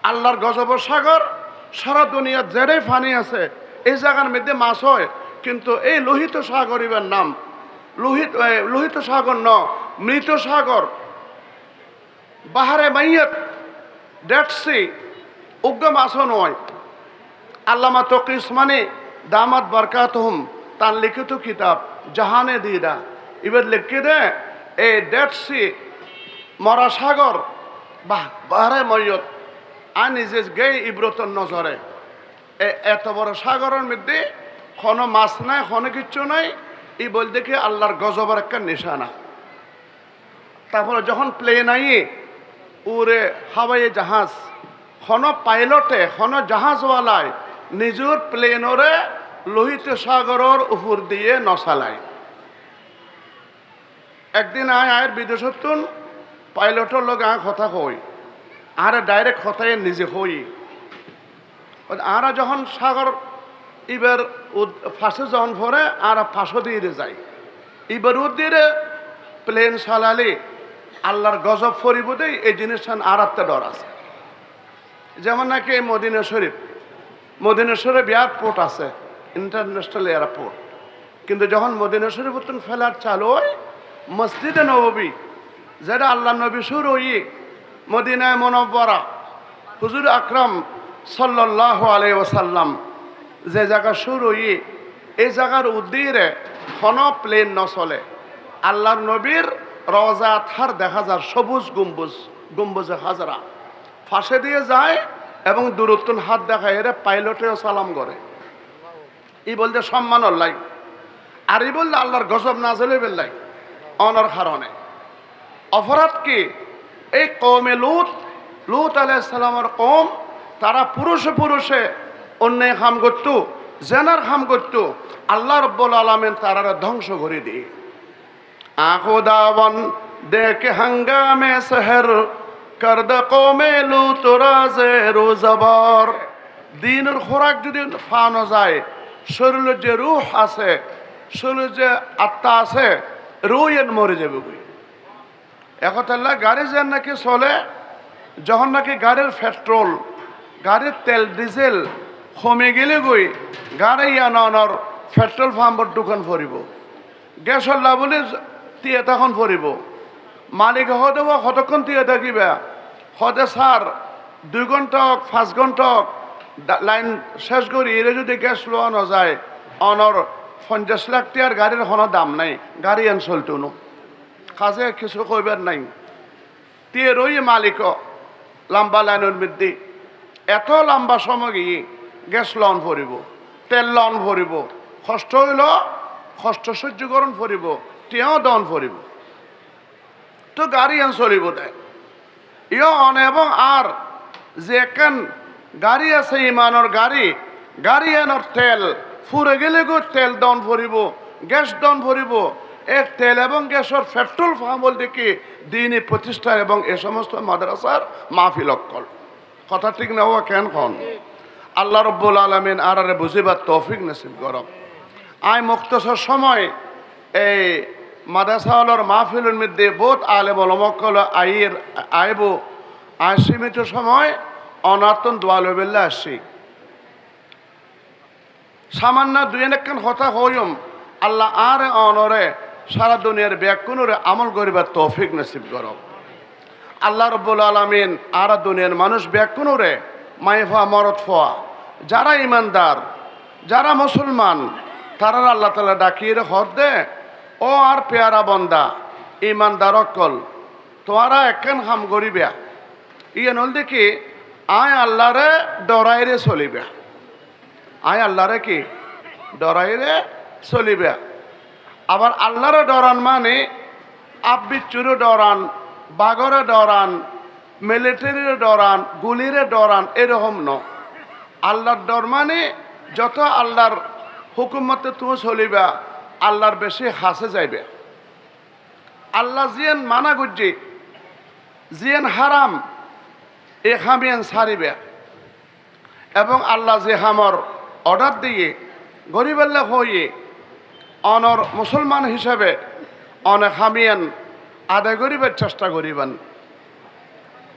আল্লাহর গজব সাগর সারা দুনিয়ার যেটাই ফানি আছে এই জায়গার মধ্যে মাছ হয়, কিন্তু এই লোহিত সাগর ইবার নাম লোহিত সাগর ন, মৃত সাগর, বাহারে মাইয়াত, ডেড সি, উগ্র মাছও নয়। আল্লামা তকি উসমানী দামাত বরকাতহুম তার লিখিত কিতাব জাহানে দিদা এবার লিখে দে এই ডেড সি, মরা সাগর, বাহারে মাইয়াত আর নিজে গে ইব্রতর নজরে এত বড় সাগরের মধ্যে কোনো মাছ নাই, কোনো কিচ্ছু নাই। এই বলতে কি আল্লাহর গজবের একটা নিশানা। তারপরে যখন প্লেন আইয়ে উড়ে হাওয়াই জাহাজ, কোনো পাইলটে কোনো জাহাজওয়ালায় নিজের প্লেনরে লোহিত সাগরের উপর দিয়ে নচালায়। একদিন আয়ের বিদেশতুন পাইলটের লগে কথা কই, আর ডাইরেক্ট কথায় নিজে হই। আর যখন সাগর এবার ফাঁসে যখন পরে আর ফাঁসো দিয়ে যায়, এবার দিয়ে প্লেন চালালে আল্লাহর গজব ফরিব দেয়। এই জিনিসটা আর একটা ডর আছে। যেমন নাকি এই মদিনা শরীফ, মদিনা শরীফ এয়ারপোর্ট আছে, ইন্টারন্যাশনাল এয়ারপোর্ট, কিন্তু যখন মদিনা শরীফ ফেলার চালু হয়, মসজিদে নববী যেটা আল্লাহ নবী শুরু হই মদিনায় মুনাওয়ারা হুজুর আকরাম সাল্লাল্লাহু আলাইহি ওয়াসাল্লাম যে জায়গা শুরু হই, এই জায়গার উদ্দিরে কোনো প্লেন নচলে। আল্লাহর নবীর রওজা থার দেখা যায় সবুজ গম্বুজ, গম্বুজে হাজরা ফাঁসে দিয়ে যায় এবং দূরত্বন হাত দেখায়, এরা পাইলটেও সালাম করে। ই বলতে সম্মানর লাই, আর ই বললে আল্লাহর গজব না চলে বেল্লাই অনর কারণে। অপরাধ কি? এই কৌমে লুত আলাইহিস সালামের কৌম, তারা পুরুষে অন্যায় কাম করত, জেনার কাম করত। আল্লাহ রাব্বুল আলামিন তারা ধ্বংস করে দিয়ে আঁখো দাওয়ান দেখে হাঙ্গামে শহর করদ কৌমে লুত রাজে রোজবর। দিনের খোরাক যদি ফানো যায়, শরীরের যে রুহ আছে, শরীরের যে আত্মা আছে, রুহেন মরে যাবে। একতাল্লা গাড়ি যেন নাকি চলে, যখন নাকি গাড়ির পেট্রোল, গাড়ির তেল ডিজেল কমে গেলে গই গাড়ি আনানোর পেট্রোল পাম্পর দোকান ভরিব, গ্যাসের লাভলে টিয়ে তখন ভরিব। মালিক হতে কতক্ষণ টিয়ে থাকিবা, হতে স্যার 2 ঘন্টা হোক 5 ঘন্টা হোক লাইন শেষ করি, এর যদি গ্যাস লোয়ানো যায় অনর 50 লাখ টিয়ার গাড়ির কোনো দাম নাই, গাড়ি আন চলতো নো কাজে কিছু কইবার নাই। টিয়ে রই মালিক লম্বা লাইনের মধ্যে এত লম্বা সময় গিয়ে গ্যাস লন ভরিব, তেল লন ভরিব, কষ্ট হইল কষ্ট সহ্য করণ ভরিব, টিয়াও দন ভরিব, তো গাড়ি আন চলিব দেয় ইয় অন। এবং আর যে একখান গাড়ি আছে ইমানের গাড়ি, গাড়ি আনর তেল ফুরে গেলে গো তেল দন ভরিব, গ্যাস দন ভরিব। এক তেল এবং গ্যাসের পেট্রোল পাম্প দেখি দিনই প্রতিষ্ঠান এবং এ সমস্ত মাদ্রাসার মাহফিল অক্কল কথা ঠিক না হওয়া কেন খন। আল্লাহ রব্বুল আলামিন আর বুঝিবার তৌফিক নসিব করব। আয় মুক্তসর সময় এই মাদ্রাসাওয়ালার মাহফিলের মধ্যে বহুত আলেম ওলামাকল আইব সীমিত সময় অনার্তন দোয়া লইবেল্লা আসছি। সামান্য 2-1 কথা হইম, আল্লাহ আর অনরে সারা দুনিয়ার ব্যাকুণরে আমল করিবার তৌফিক নসিব করব। আল্লাহ রব্বুল আলামিন আর দুনিয়ার মানুষ ব্যাকুণরে মাইফা মরদ ফোয়া যারা ইমানদার, যারা মুসলমান, তারা আল্লাহ তাআলা ডাকিয়ে হদ দে, ও আর পেয়ারা বন্দা ইমানদার অকল তোমরা একখান হাম করিবা, ইয়ে নল দেখি আয় আল্লাহরে ডরাইরে চলিবা, আয় আল্লাহরে কি ডরাইরে চলিবা। আবার আল্লাহরে ডরান মানে আববিচ্ছুরে ডরান, বাগরে ডরান, মিলিটারিরে ডরান, গুলিরে ডরান, এরকম ন। আল্লাহর ডর মানে যত আল্লাহর হুকুমতে তুমি চলিবা, আল্লাহর বেশি হাসে যাইবে। আল্লাহ জিয়েন মানা করছি, জিয়েন হারাম এ খামিয়ান ছাড়িবে, এবং আল্লাহ যে হামর অর্ডার দিয়ে গরিবেল্লা হইয়ে অনর মুসলমান হিসাবে অনেক হামিয়ান আদায় করিবার চেষ্টা করিবেন।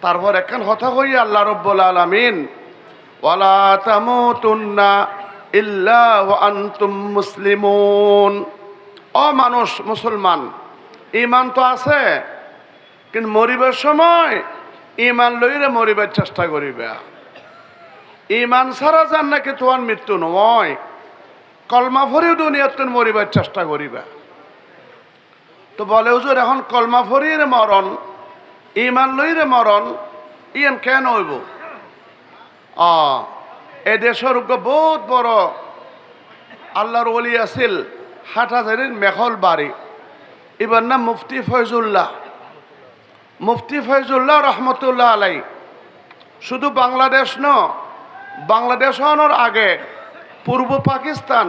তারপর একখান কথা কই আল্লাহ রব্বুল আলামিন ওয়ালা তামুতুন্না ইল্লা ওয়া আনতুম মুসলিমুন। ও মানুষ, মুসলমান, ইমান তো আছে, কিন্তু মরিবার সময় ইমান লইরে মরিবার চেষ্টা করিবা। ইমান ছাড়া জান নাকি তোমার মৃত্যু নয়, কলমা ফরিও দুনিয়াত মরিবার চেষ্টা করিবা। তো বলে হুজুর এখন কলমা ফরির মরণ, ইমান লইরে মরণ, ইয়ান কেন হইব? এ দেশের বহুত বড় আল্লাহর ওলি আছিল, হাটহাজারির মেখল বাড়ি, এবার নাম মুফতি ফয়জুল্লাহ। মুফতি ফয়জুল্লাহ রহমতুল্লাহ আলাই শুধু বাংলাদেশ ন, বাংলাদেশ হওয়ার আগে পূর্ব পাকিস্তান,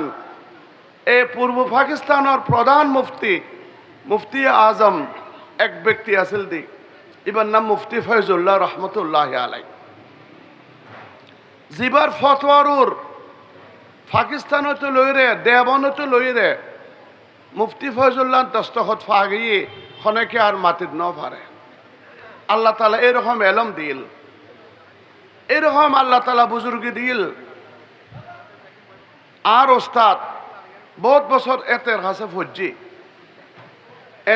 এই পূর্ব পাকিস্তানের প্রধান মুফতি, মুফতি আজম এক ব্যক্তি আছিল দি, এবার নাম মুফতি ফয়জুল্লাহ রহমতুল্লাহ আলাই। জিবার ফতোয়ারুর পাকিস্তানতো লইরে, দেবনতো লইরে মুফতি ফয়জুল্লাহ দস্তখত ফাগিয়ে খনেকে আর মাতিত ন পারে। আল্লাহ তালা এরকম এলম দিল, এরকম আল্লাহ তালা বুজুর্গি দিল। আর ওস্তাদ বহুত বছর এতের কাছে ফজ্জি,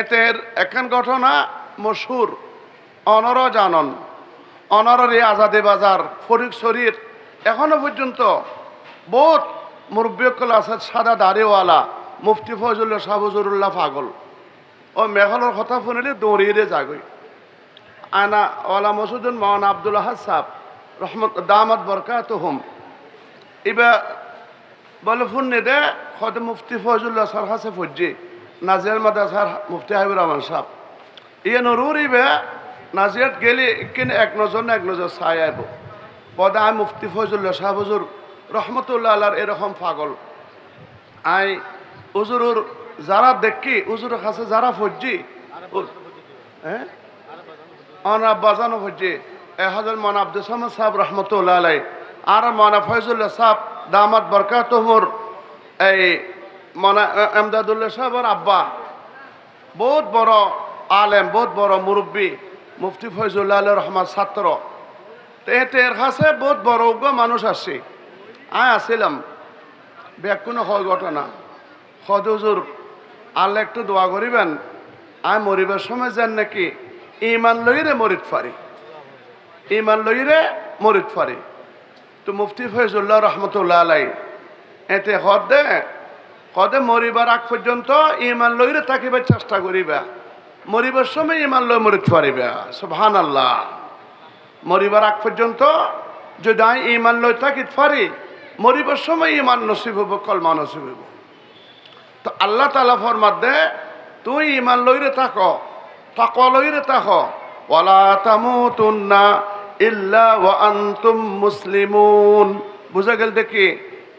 এতের একখান ঘটনা মশহুর, অনর জানন, অনরের এই আজাদে বাজার ফরিক শরীর এখনো পর্যন্ত বহুত মুরব্বীকল আছে, সাদা দাড়িওয়ালা মুফতি ফয়জুল্লাহ শাহবুজুরুল্লাহ পাগল। ও মেঘলের কথা শুনিলে দৌড়িয়ে যাগই। আনা ওয়ালা মসুদুল মাওলানা আব্দুল আহাদ সাহেব রহমত দামাত বরকাতুহুম, এবার বলে ফোন নে দে খদ মুফতি ফয়জুল্লাহ স্যার কাছে ফজ্জি নাজিয়ার মাদ্রাসার মুফতি হাবিবুর রহমান সাহেব ইয়ে নরুর ইবে নাজিয়াত গেলে কিনে এক নজর চাই আইব। বদা আই মুফতি ফয়জুল্লাহ সাহেব হুজুর রহমতুল্লাহ আল্লাহর এরকম পাগল। আই হুজুরুর যারা দেখি হুজুরের কাছে যারা ফজ্জি, হ্যাঁ অনা বাজানো ফজ্জি, 1000 মন আব্দুল সামাদ সাহেব রহমতুল্লাহ আলাই, আর মনা ফয়জুল্লাহ সাহেব দামাত বরকাতুহুর, এই মনা এমদাদুল্লাহ সাহেবের আব্বা, বহুত বড় আলেম, বহুত বড় মুরব্বী, মুফতি ফয়জুল্লাহ রহমান ছাত্র। এর কাছে বহুত বড় মানুষ আসছে। আয় আসছিলাম কোনো হয় ঘটনা, হদ হুজুর আল্লাহ একটু দোয়া করিবেন, আয় মরিবার সময় যান নাকি ইমান লইরে মরিত পারি, ইমান লইরে মরিত পারি। তো মুফতি ফয়জুল্লাহ রহমতুল্লাহ আলাই এতে কদে মরিবার আগ পর্যন্ত ইমান লইরে থাকিবার চেষ্টা করিবা, মরিবার সময় ইমান লই মরিত পারিবা। সুবহানাল্লাহ। মরিবার আগ পর্যন্ত যদি আমি ইমান লই থাকিত পারি, মরিবার সময় ইমান নসিব হইব, কলমা নসিব হইব। তো আল্লাহ তাআলা ফরমাত দে তুই ইমান লইরে থাক, তাকওয়া লইরে থাক, ওয়ালা তামুতুন্না ইল্লা ওয়া আনতুম মুসলিমুন। বুঝা গেল দেখি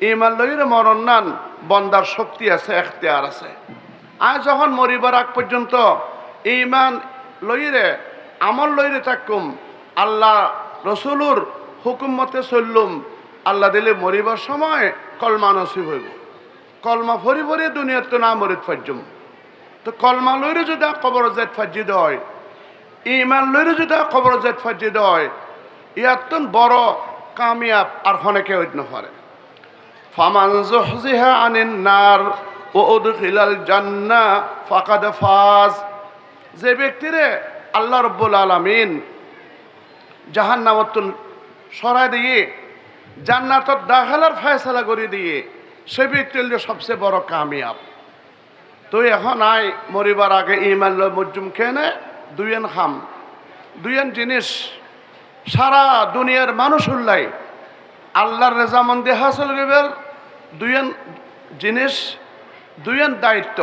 ইমান লইরে মরণ নান, বন্দার শক্তি আছে, এখতিয়ার আছে। আজ যখন মরিবার আগ পর্যন্ত ইমান লইরে আমল লইরে থাকুম, আল্লাহ রসুলুর হুকুম মতে চললুম, আল্লাহ দিলে মরিবার সময় কলমা নসিব হইব। কলমা ভরি ভরি দুনিয়ার তো না মরিত ফাজ্যম। তো কলমা লইরে যদি কবর জাত ফাজ্জি দেয়, ইমান লইরে যদি কবর জাত ফাজ্জি দেয়, ইয়াতন বড় কামিয়াব আর হনেকে হইত নপারে। ফামান যুহজিহা আনিন নার ওয়া উদখিলাল জান্নাহ ফাকাদ ফাজ। যে ব্যক্তিরে আল্লাহ রাব্বুল আলামিন জাহান্নামত সরাই দিয়ে জান্নাতত দাখিলার ফয়সালা করে দিয়ে, সে ব্যক্তি হল সবচেয়ে বড় কামিয়াব। তো এখন আই মরিবার আগে ইমান লয় মজ্জুম খেয়ে দুইয়েন খাম, দুইয়েন জিনিস সারা দুনিয়ার মানুষ উল্লাই আল্লাহর রেজামন্দি হাসিল করিবার দুইয়েন জিনিস, দুইয়েন দায়িত্ব।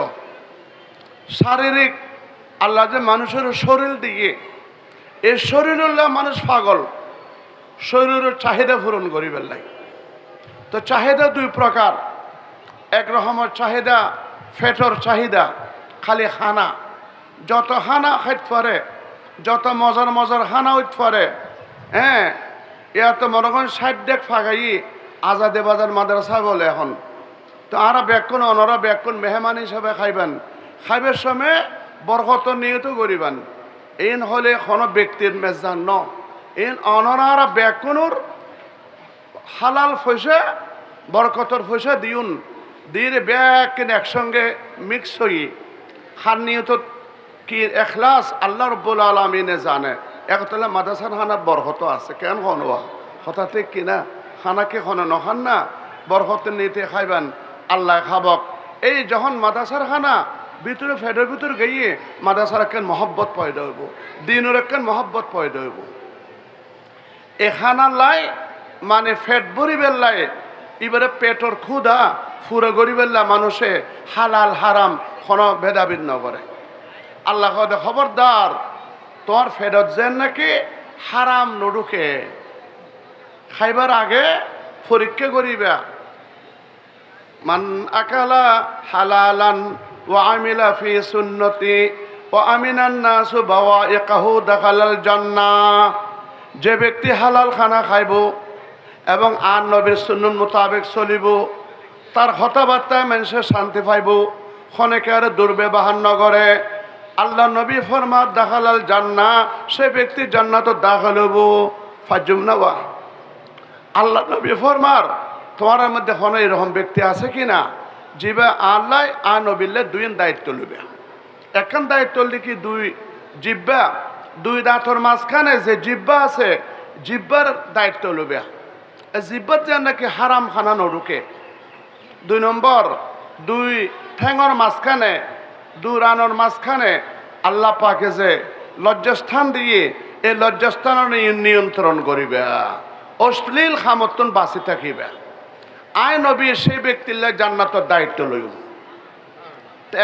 শারীরিক আল্লাহ যে মানুষের শরীর দিয়ে, এই শরীর মানুষ পাগল, শরীরের চাহিদা পূরণ করিবার লাগে। তো চাহিদা দুই প্রকার, এক রকমের চাহিদা ফেটর চাহিদা, খালি খানা, যত খানা খাইতে পারে, যত মজার মজার খানা হইতে পারে, হ্যাঁ এত মনে করেন 60 ডেক ফাঁকাই আজাদে বাজার মাদ্রাসা বলে এখন। তো আরা ব্যাকুন অনরা ব্যাকুন মেহমান হিসাবে খাইবেন, খাইবার সময় বরকত নিয়ত করিবেন। এই হলে কোনো ব্যক্তির মেজান ন ইন অনরারা ব্যাকুনুর হালাল পয়সা বরকতর পয়সা দিউন দিয়ে ব্যাকিন একসঙ্গে মিক্স হই খান নিয়ত কি এখলাস আল্লাহ রব্বুল আলমিনে জানে একতলা মাদ্রাসার খানার বরকত আছে কেন হনবা হঠাৎ কিনা খানাকে খনে নখান না বরকতের নিতে খাইবেন আল্লাহ খাবক এই যখন মাদ্রাসার খানা ভিতরে ফেডের ভিতরে গিয়ে মাদ্রাসার একখান মহব্বত পয়দা হইব দিনের একখান মহব্বত পয়দা হইব এখানার লাই মানে ফেট ভরি বেল্লাই এবারে পেটর ক্ষুধা ফুরে গড়ি বেল্লা মানুষে হালাল হারাম কোনো ভেদাভেদ ন করে আল্লাহ কদে খবরদার তোমার ফেরত যেন নাকি হারাম নডুকে খাইবার আগে পরীক্ষা করিবা মান আকালা হালালান ওয়া আমিলা ফি সুন্নতি ওয়া আমিনান নাসু বাওয়াইকাহু দাখালাল জান্নাহ যে ব্যক্তি হালাল খানা খাইব এবং আর নবীর সুন্নত মোতাবেক চলিব তার কথাবার্তায় মানুষের শান্তি পাইব খনেকে আর দুর্ব্যবহার নগরে আল্লাহ নবী ফরমার দাখালাল জান্নাহ সে ব্যক্তি জান্নাত দাখিল হইব ফাজুমনাওয়া আল্লাহ নবী ফরমার তোমার মধ্যে কোনো এরকম ব্যক্তি আছে কি না জিবা আল্লাহ আ নবীলে দুই দায়িত্ব লইবে একখান দায়িত্ব লিখি দুই জিব্বা দুই দাঁতর মাঝখানে যে জিব্বা আছে জিব্বার দায়িত্ব লইবে জিব্বার যেন নাকি হারাম খানা নরুকে 2 নম্বর দুই ঠ্যাঙর মাঝখানে দুই রানোর মাঝখানে আল্লাহ পাকে যে লজ্জাস্থান দিয়ে এই লজ্জাস্থান নিয়ন্ত্রণ করিবে অশ্লীল খামতন বাঁচি থাকিবে আয় নবী সেই ব্যক্তির জান্নাতের দায়িত্ব লইব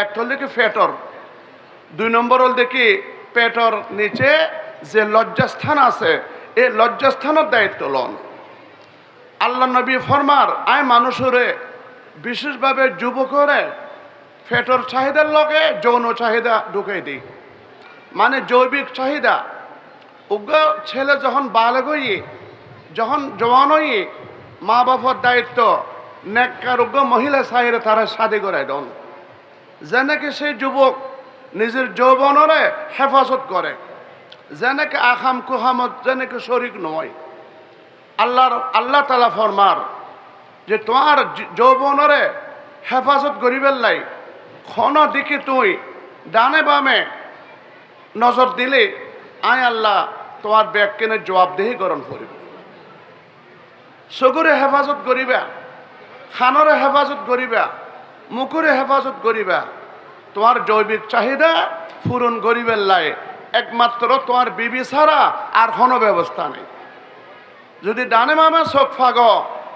একটা হল দেখি ফেটর 2 নম্বর হল দেখি পেটর নিচে যে লজ্জাস্থান আছে এই লজ্জাস্থানের দায়িত্ব লন আল্লাহ নবী ফরমার আয় মানুষরে বিশেষভাবে যুবকরে ফেটর চাহিদার লগে যৌন চাহিদা ঢুকাই দিই মানে জৈবিক চাহিদা উগ্র ছেলে যখন বালক হই যখন জওয়ান হই মা বাবার দায়িত্ব নেককার উগ্র মহিলা চাহিদা তারা শাদি করাই দন যেনেকে সেই যুবক নিজের যৌবনরে হেফাজত করে যেনেকে আখাম কুহামত যেনেকে শরিক নয় আল্লাহ তালা ফরমার যে তোমার যৌবনরে হেফাজত করিবেন লাই ক্ষণ দিকে তুই ডানে বামে নজর দিলে আয় আল্লাহ তোমার ব্যাগকেনে জবাবদেহি গ্রহণ করিব চকুরে হেফাজত করিবা খানরে হেফাজত করিবা মুখরে হেফাজত করিবা তোমার জৈবিক চাহিদা পূরণ করিবেন লাই একমাত্র তোমার বিবি ছাড়া আর কোনো ব্যবস্থা নেই যদি ডানে মামা চোখ ফাগ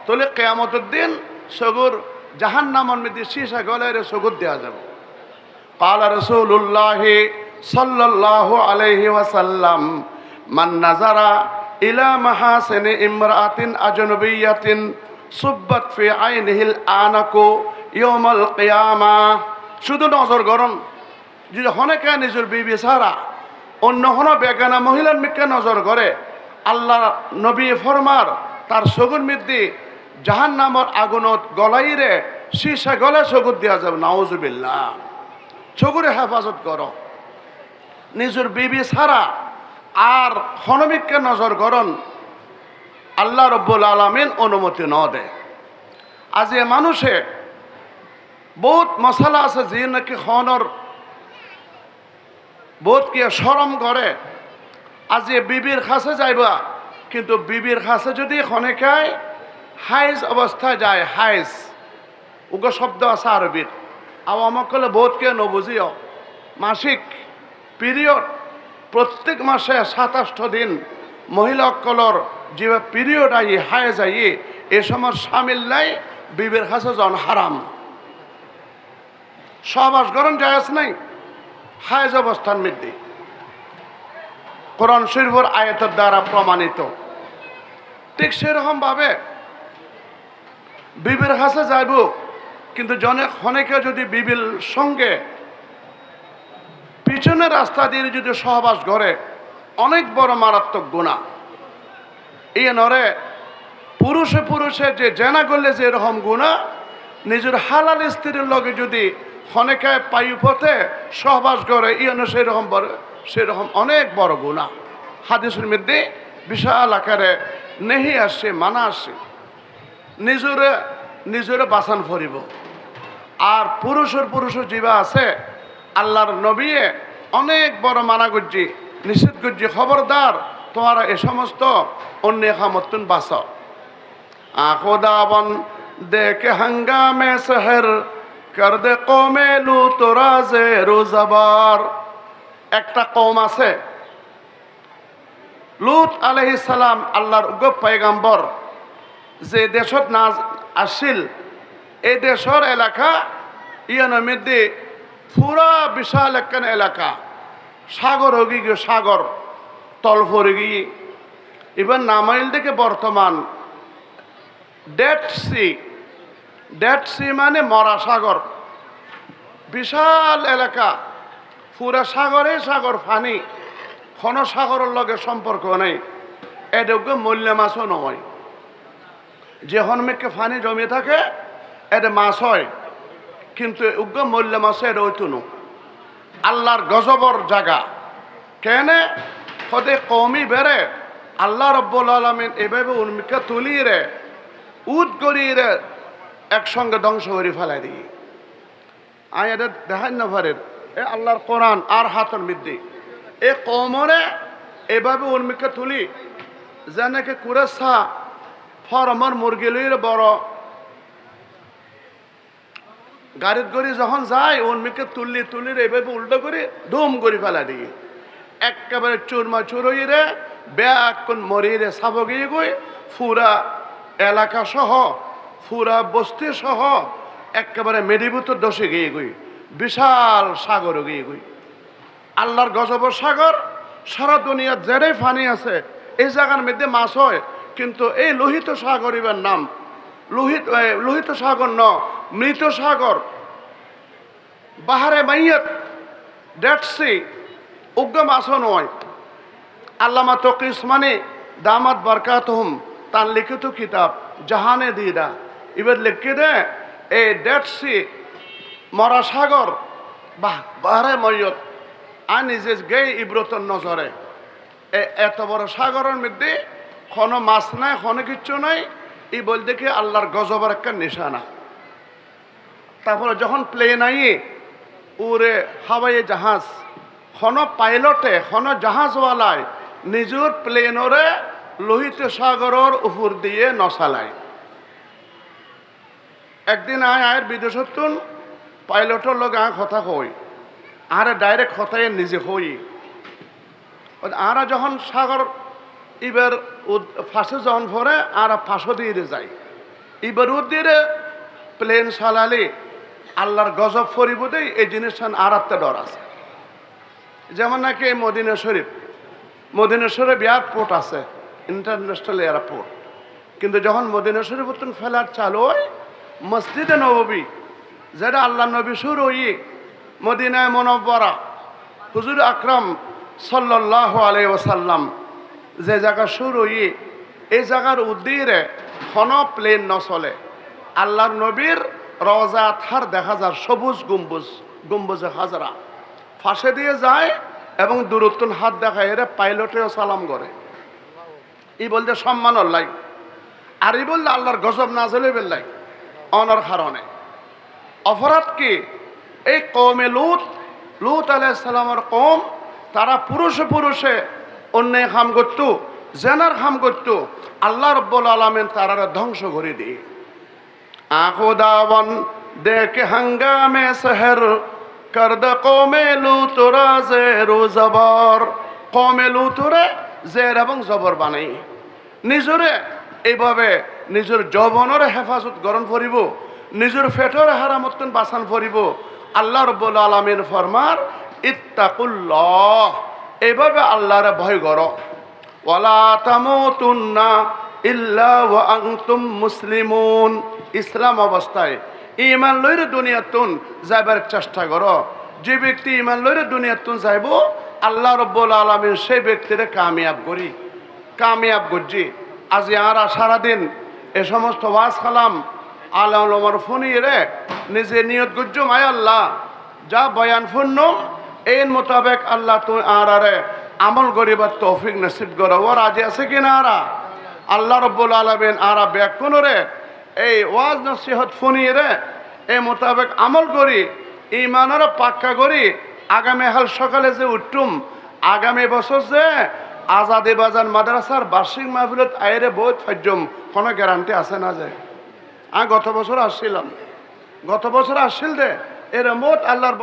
তাহলে কেয়ামতের দিন চকুর জাহান নামন মধ্যে সীসা গলায় চকুর দেওয়া যাবে قال رسول الله صلى الله عليه وسلم من نظر إلى محاسن امرأة أجنبية صبت في عينه الآنك يوم القيامة শুধু নজর গরম যদি হনেকা নিজের বিবি ছাড়া অন্য কোনো বেগানা মহিলার মিকে নজর করে আল্লাহ নবী ফরমার তার চকুর মধ্যে জাহান নামর আগুনত গলাইরে সীসা গলে চকুর দেওয়া যাবে নাউজুবিল্লাহ চকুরে হেফাজত করো নিজের বিবি ছাড়া আর হনমিককে নজর করন আল্লাহ রব্বুল আলামিন অনুমতি ন দে আজ এ মানুষে বহুত মশালা আছে যে নাকি হনর বহুত কি শরম করে আজ এ বিবির কাছে যাইবা কিন্তু বিবির কাছে যদি খনেকায় হাইজ অবস্থায় যায় হাইজ উগ্র শব্দ আছে আরবির আমাক কলে বহুত কে নবুঝিও মাসিক পিরিয়ড প্রত্যেক মাসে 27 দিন মহিলা কলর যে পিরিয়ড আই হাইজ আই এ সময় সামিল নাই বিবির কাছে জন হারাম সহবাস গরম জায়েজ নাই হাইজ অবস্থান মধ্যে কোরআন শরীফের আয়াতের দ্বারা প্রমাণিত ঠিক সেরকম ভাবে বিবির কাছে যাইব কিন্তু অনেকে যদি বিবির সঙ্গে পিছনে রাস্তা দিয়ে যদি সহবাস করে অনেক বড় মারাত্মক গুনাহ এই নরে পুরুষে যে জেনা করলে যে এরকম গুনাহ নিজের হালাল স্ত্রীর লগে যদি খনেকায় পায়ু পথে সহবাস করে সেরকম অনেক বড় গুনাহ হাদিসের মধ্যে বিশাল আকারে নেহি আসছে মানা আসছে নিজরে বাঁচান ফরিব। আর পুরুষের জীবা আছে আল্লাহর নবীয়ে অনেক বড় মানা করছি নিষেধ করছি, খবরদার তোমারা এ সমস্ত অন্য খামতুন বাঁচাও। আখোদাবন দেখে হাঙ্গামে শহর কর দে কমে লু তোরা যে রোজাবার। একটা কম আছে লুত আলাইহিস সালাম আল্লাহর উগ্র পয়গাম্বর, যে দেশত না আসিল এই দেশের এলাকা ইয়ানোর মধ্যে পুরা বিশাল একখান এলাকা, সাগর হয়ে গিয়ে সাগর তল ভরে গিয়ে এবার নামাইল থেকে বর্তমান ডেড সি মানে মরা সাগর, বিশাল এলাকা পুরা সাগরে সাগর ফানি, কোন সাগরের লগে সম্পর্ক নেই। এডোগ্য মূল্য মাছও নয়, যখন মেঘকে ফানি জমে থাকে এটা মাছ হয়, কিন্তু উগ্র মূল্য মাছে এটা হইতো না। আল্লাহর গজবর জায়গা কেনে সদে কমই বেড়ে আল্লাহ রব্বুল আলামিন এভাবে উন্মিকা তুলিয়ে রে উদ করিয়ে রে একসঙ্গে ধ্বংস করে ফেলাই দিই। আই এটা দেখাই না পারেন এ আল্লাহর কোরআন আর হাতের মধ্যে এ কমরে এভাবে উন্মিকা তুলি যেনাকে কুরেসা ফরমর মুরগি লইরে বড় গাড়িত করে যখন যায় উন্মিকে তুলির এইভাবে উল্টো করে ধুম করে ফেলা দিয়ে একেবারে চুরমা চুর হইরে ব্যাগ কোন মরিয়ে সাব গিয়ে গই পুরা এলাকা সহ পুরা বস্তি সহ একেবারে মেডিভূত দশে গিয়ে গই বিশাল সাগর গিয়ে গই। আল্লাহর গজবর সাগর সারা দুনিয়ার যেটাই ফানি আছে এই জায়গার মধ্যে মাছ হয়, কিন্তু এই লোহিত সাগর এবার নাম লোহিত সাগর ন মৃত সাগর বাহারে মাইয়াত ডেড সি উগ্র মাছও নয়। আল্লামা তকি উসমানী দামাত বরকাতহুম তার লিখিত কিতাব জাহানে দিদা এবার লিখে দে এই ডেড সি মরা সাগর বাহারে মাইয়ত আর নিজে গে ইব্রতর নজরে এত বড় সাগরের মধ্যে কোনো মাছ নাই কোনো কিচ্ছু নাই, এই বলতে কি আল্লাহর গজবের একটা নিশানা। তারপরে যখন প্লেন আইয়ে উড়ে হাওয়াই জাহাজ কোনো পাইলটে কোনো জাহাজওয়ালায় নিজের প্লেনরে লোহিত সাগরের উপর দিয়ে নচালায়। একদিন আয়ের বিদেশতুন পাইলটের লগে কথা কই আর ডাইরেক্ট কথায় নিজে হই আর যখন সাগর এবার ফাঁসে যখন ভরে আর ফাঁসো দিয়ে যায় এবার দিয়ে প্লেন চালালে আল্লাহর গজব ফরিব দেয়। এই জিনিসটা আর একটা ডর আছে, যেমন নাকি এই মদিনা শরীফ এয়ারপোর্ট আছে ইন্টারন্যাশনাল এয়ারপোর্ট, কিন্তু যখন মদিনা শরীফ ফেলার চালু হয় মসজিদে নববী যেটা আল্লাহ নবী শুরু হই মদিনায় মুনাওয়ারা হুজুর আকরাম সাল্লাল্লাহু আলাইহি ওয়াসাল্লাম যে জায়গা শুরু হই এই জায়গার উদ্দিরে কোনো প্লেন নচলে। আল্লাহর নবীর রওজা থার দেখা যায় সবুজ গম্বুজে হাজরা ফাঁসে দিয়ে যায় এবং দূরত্ব হাত দেখায় এরা পাইলটেও সালাম করে। ই বলতে সম্মান লাই আর ই বললে আল্লাহর গজব না চলে বেললাই অনর কারণে অপরাধ কি এই কৌমে লুত আলাইহিস সালামের কৌম তারা পুরুষে অন্যায় কাম করত জেনার কাম করত, আল্লাহ রব্বুল আলামিন তারা ধ্বংস করে দিয়ে। আখোদাবন দেখে হাঙ্গামে শহর কর দে কৌমে লুতরা জেরু জবর। কৌমে লুতরে জের এবং জবর বানাই নিজরে এইভাবে নিজের যৌবনের হেফাজত গ্রহণ করিব, নিজের ফেটর হারামতন বাঁচান করিব। আল্লাহ রব্বুল আলামিন ফরমার ইত্তাকুল্লাহ, এইভাবে আল্লাহর ভয় করো। ওয়ালা তামুতুন্না ইল্লা ওয়া আনতুম মুসলিমুন, ইসলাম অবস্থায় ইমান লইরে দুনিয়াতুন যাইবার চেষ্টা করো। যে ব্যক্তি ইমান লইরে দুনিয়াতুন যাইব আল্লাহ রব্বুল আলামিন সেই ব্যক্তিরে কামিয়াব করছি। আজ আর সারাদিন এ সমস্ত ওয়াজ কালাম আল্লাহর ফোনিয়ে নিজে নিয়ত গুজ্জ মায় আল্লাহ যা বয়ান ফুন্ন এই মোতাবেক আল্লাহ তুই আরে আমল করিবার তৌফিক নসিব করো। ও রাজি আছে কিনা আরা? আল্লাহ রব্বুল আলামিন আরা ব্যাকুন রে এই ওয়াজ নসিহত শুনিয়ে রে এই মোতাবেক আমল করি ইমানের পাক্কা করি আগামী হাল সকালে যে উঠতুম আগামী বছর যে আজাদি বাজার মাদ্রাসার বার্ষিক মাহফিলত আইরে বহুত ফাজ্যম কোনো গ্যারান্টি আছে না যায়। আমি গত বছর আসছিলাম, গত বছর আসছিল দে এর মোট আল্লাহর